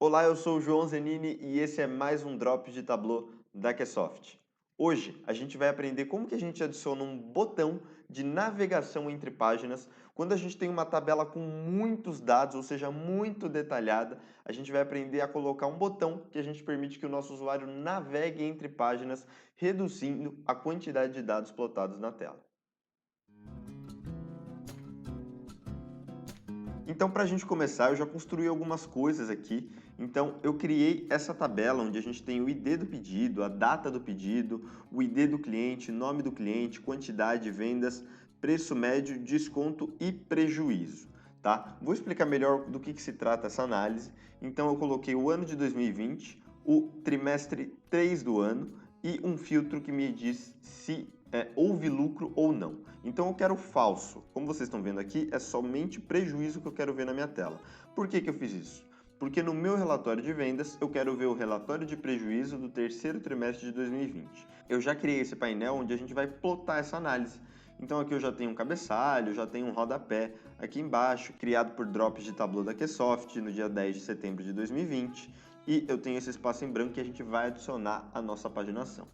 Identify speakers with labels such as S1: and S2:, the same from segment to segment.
S1: Olá, eu sou o João Zenini e esse é mais um Drop de Tableau da Ksoft. Hoje a gente vai aprender como que a gente adiciona um botão de navegação entre páginas quando a gente tem uma tabela com muitos dados, ou seja, muito detalhada. A gente vai aprender a colocar um botão que a gente permite que o nosso usuário navegue entre páginas, reduzindo a quantidade de dados plotados na tela. Então, para a gente começar, eu já construí algumas coisas aqui. Então, eu criei essa tabela onde a gente tem o ID do pedido, a data do pedido, o ID do cliente, nome do cliente, quantidade, vendas, preço médio, desconto e prejuízo. Tá? Vou explicar melhor do que se trata essa análise. Então, eu coloquei o ano de 2020, o trimestre 3 do ano e um filtro que me diz se houve lucro ou não. Então eu quero falso. Como vocês estão vendo aqui, é somente prejuízo que eu quero ver na minha tela. Por que eu fiz isso? Porque no meu relatório de vendas, eu quero ver o relatório de prejuízo do terceiro trimestre de 2020. Eu já criei esse painel onde a gente vai plotar essa análise. Então aqui eu já tenho um cabeçalho, já tenho um rodapé aqui embaixo, criado por Drops de Tableau da Ksoft no dia 10 de setembro de 2020. E eu tenho esse espaço em branco que a gente vai adicionar à nossa paginação.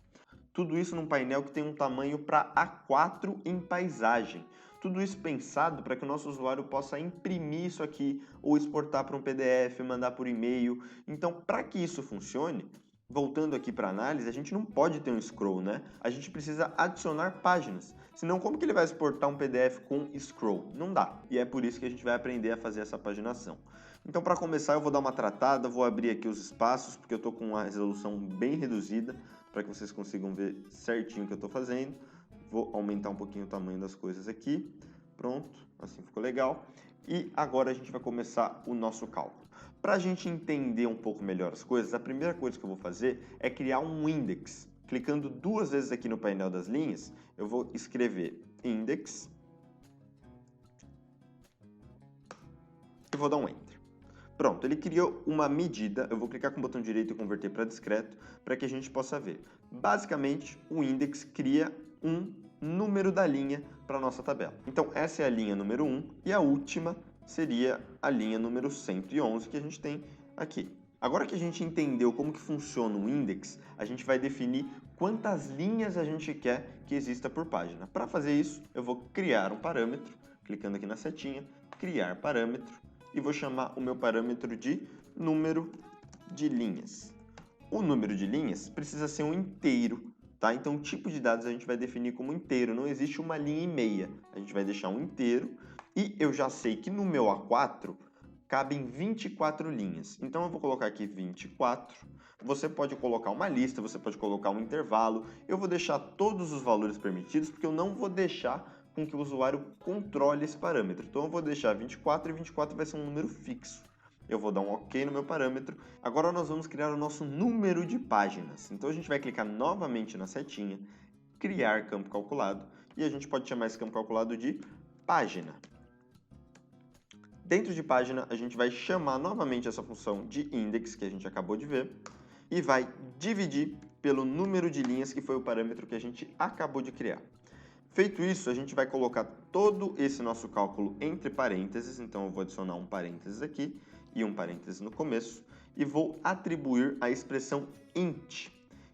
S1: Tudo isso num painel que tem um tamanho para A4 em paisagem. Tudo isso pensado para que o nosso usuário possa imprimir isso aqui ou exportar para um PDF, mandar por e-mail. Então, para que isso funcione, voltando aqui para a análise, a gente não pode ter um scroll, né? A gente precisa adicionar páginas. Senão, como que ele vai exportar um PDF com scroll? Não dá. E é por isso que a gente vai aprender a fazer essa paginação. Então, para começar, eu vou dar uma tratada, vou abrir aqui os espaços, porque eu estou com uma resolução bem reduzida, para que vocês consigam ver certinho o que eu estou fazendo. Vou aumentar um pouquinho o tamanho das coisas aqui. Pronto, assim ficou legal. E agora a gente vai começar o nosso cálculo. Para a gente entender um pouco melhor as coisas, a primeira coisa que eu vou fazer é criar um index. Clicando duas vezes aqui no painel das linhas, eu vou escrever index e vou dar um Enter. Pronto, ele criou uma medida, eu vou clicar com o botão direito e converter para discreto, para que a gente possa ver. Basicamente, o index cria um número da linha para a nossa tabela. Então, essa é a linha número 1 e a última seria a linha número 111 que a gente tem aqui. Agora que a gente entendeu como que funciona o index, a gente vai definir quantas linhas a gente quer que exista por página. Para fazer isso, eu vou criar um parâmetro, clicando aqui na setinha, criar parâmetro, e vou chamar o meu parâmetro de número de linhas. O número de linhas precisa ser um inteiro, tá? Então o tipo de dados a gente vai definir como inteiro, não existe uma linha e meia. A gente vai deixar um inteiro e eu já sei que no meu A4 cabem 24 linhas. Então eu vou colocar aqui 24. Você pode colocar uma lista, você pode colocar um intervalo. Eu vou deixar todos os valores permitidos porque eu não vou deixar com que o usuário controle esse parâmetro. Então eu vou deixar 24 e 24 vai ser um número fixo. Eu vou dar um OK no meu parâmetro. Agora nós vamos criar o nosso número de páginas. Então a gente vai clicar novamente na setinha, criar campo calculado, e a gente pode chamar esse campo calculado de página. Dentro de página, a gente vai chamar novamente essa função de index que a gente acabou de ver e vai dividir pelo número de linhas que foi o parâmetro que a gente acabou de criar. Feito isso, a gente vai colocar todo esse nosso cálculo entre parênteses, então eu vou adicionar um parênteses aqui e um parênteses no começo, e vou atribuir a expressão int,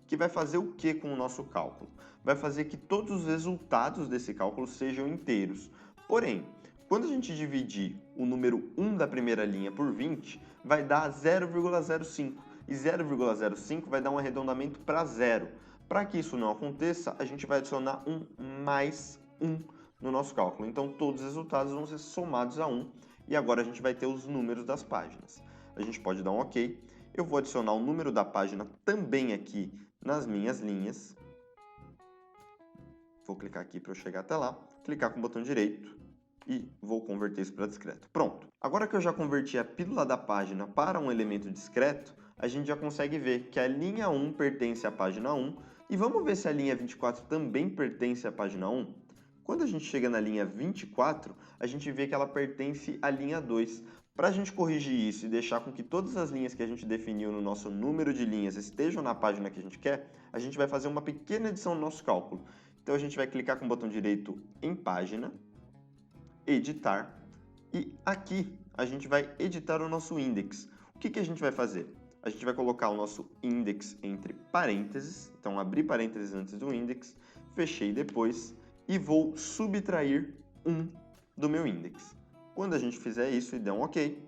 S1: que vai fazer o que com o nosso cálculo? Vai fazer que todos os resultados desse cálculo sejam inteiros. Porém, quando a gente dividir o número 1 da primeira linha por 20, vai dar 0,05, e 0,05 vai dar um arredondamento para zero. Para que isso não aconteça, a gente vai adicionar um mais 1 no nosso cálculo. Então, todos os resultados vão ser somados a 1 e agora a gente vai ter os números das páginas. A gente pode dar um OK. Eu vou adicionar o número da página também aqui nas minhas linhas. Vou clicar aqui para eu chegar até lá, clicar com o botão direito e vou converter isso para discreto. Pronto. Agora que eu já converti a pílula da página para um elemento discreto, a gente já consegue ver que a linha 1 pertence à página 1 e vamos ver se a linha 24 também pertence à página 1? Quando a gente chega na linha 24, a gente vê que ela pertence à linha 2. Para a gente corrigir isso e deixar com que todas as linhas que a gente definiu no nosso número de linhas estejam na página que a gente quer, a gente vai fazer uma pequena edição no nosso cálculo. Então a gente vai clicar com o botão direito em página, editar, e aqui a gente vai editar o nosso index. que a gente vai fazer? A gente vai colocar o nosso index entre parênteses, então abri parênteses antes do index, fechei depois e vou subtrair 1 do meu index. Quando a gente fizer isso e der um OK,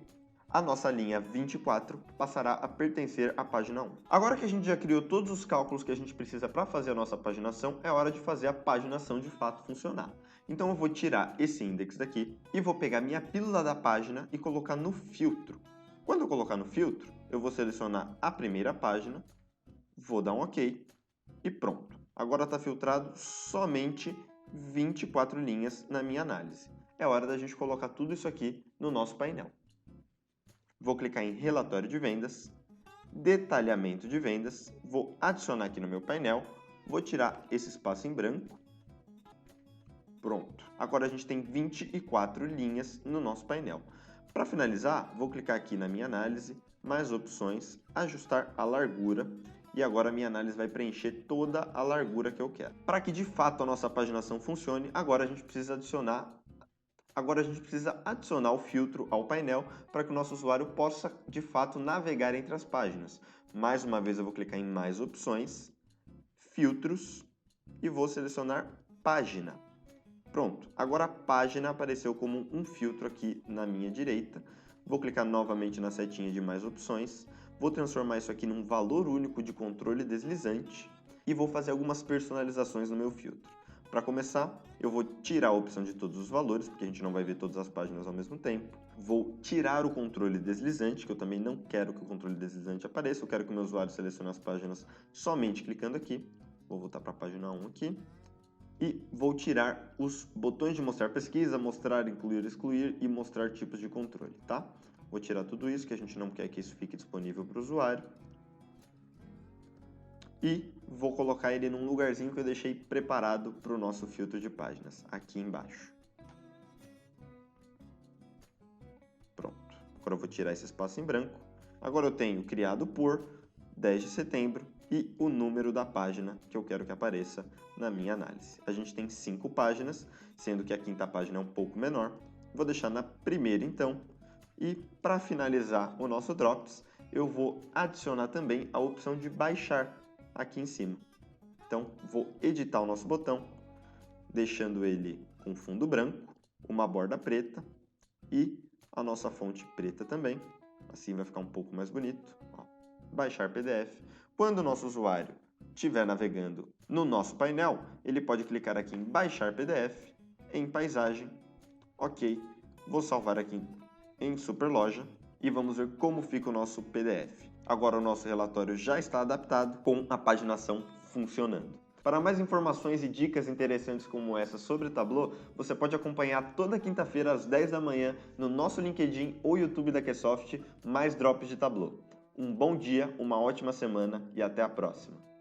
S1: a nossa linha 24 passará a pertencer à página 1. Agora que a gente já criou todos os cálculos que a gente precisa para fazer a nossa paginação, é hora de fazer a paginação de fato funcionar. Então eu vou tirar esse index daqui e vou pegar minha pílula da página e colocar no filtro. Quando eu colocar no filtro, eu vou selecionar a primeira página, vou dar um OK e pronto. Agora está filtrado somente 24 linhas na minha análise. É hora da gente colocar tudo isso aqui no nosso painel. Vou clicar em Relatório de Vendas, Detalhamento de Vendas, vou adicionar aqui no meu painel, vou tirar esse espaço em branco. Pronto. Agora a gente tem 24 linhas no nosso painel. Para finalizar, vou clicar aqui na minha análise, mais opções, ajustar a largura, e agora a minha análise vai preencher toda a largura que eu quero. Para que de fato a nossa paginação funcione, agora a gente precisa adicionar o filtro ao painel para que o nosso usuário possa, de fato, navegar entre as páginas. Mais uma vez eu vou clicar em mais opções, filtros e vou selecionar página. Pronto, agora a página apareceu como um filtro aqui na minha direita. Vou clicar novamente na setinha de mais opções, vou transformar isso aqui num valor único de controle deslizante e vou fazer algumas personalizações no meu filtro. Para começar, eu vou tirar a opção de todos os valores, porque a gente não vai ver todas as páginas ao mesmo tempo. Vou tirar o controle deslizante, que eu também não quero que o controle deslizante apareça. Eu quero que o meu usuário selecione as páginas somente clicando aqui. Vou voltar para a página 1 aqui. E vou tirar os botões de mostrar pesquisa, mostrar, incluir, excluir e mostrar tipos de controle, tá? Vou tirar tudo isso, que a gente não quer que isso fique disponível para o usuário. E vou colocar ele num lugarzinho que eu deixei preparado para o nosso filtro de páginas, aqui embaixo. Pronto. Agora eu vou tirar esse espaço em branco. Agora eu tenho criado por 10 de setembro e o número da página que eu quero que apareça na minha análise. A gente tem 5 páginas, sendo que a quinta página é um pouco menor. Vou deixar na primeira então. E para finalizar o nosso Drops, eu vou adicionar também a opção de baixar aqui em cima. Então, vou editar o nosso botão, deixando ele com fundo branco, uma borda preta e a nossa fonte preta também. Assim vai ficar um pouco mais bonito. Ó, baixar PDF. Quando o nosso usuário estiver navegando no nosso painel, ele pode clicar aqui em baixar PDF, em paisagem, ok. Vou salvar aqui em Superloja e vamos ver como fica o nosso PDF. Agora o nosso relatório já está adaptado com a paginação funcionando. Para mais informações e dicas interessantes como essa sobre Tableau, você pode acompanhar toda quinta-feira às 10 da manhã no nosso LinkedIn ou YouTube da Ksoft mais Drops de Tableau. Um bom dia, uma ótima semana e até a próxima!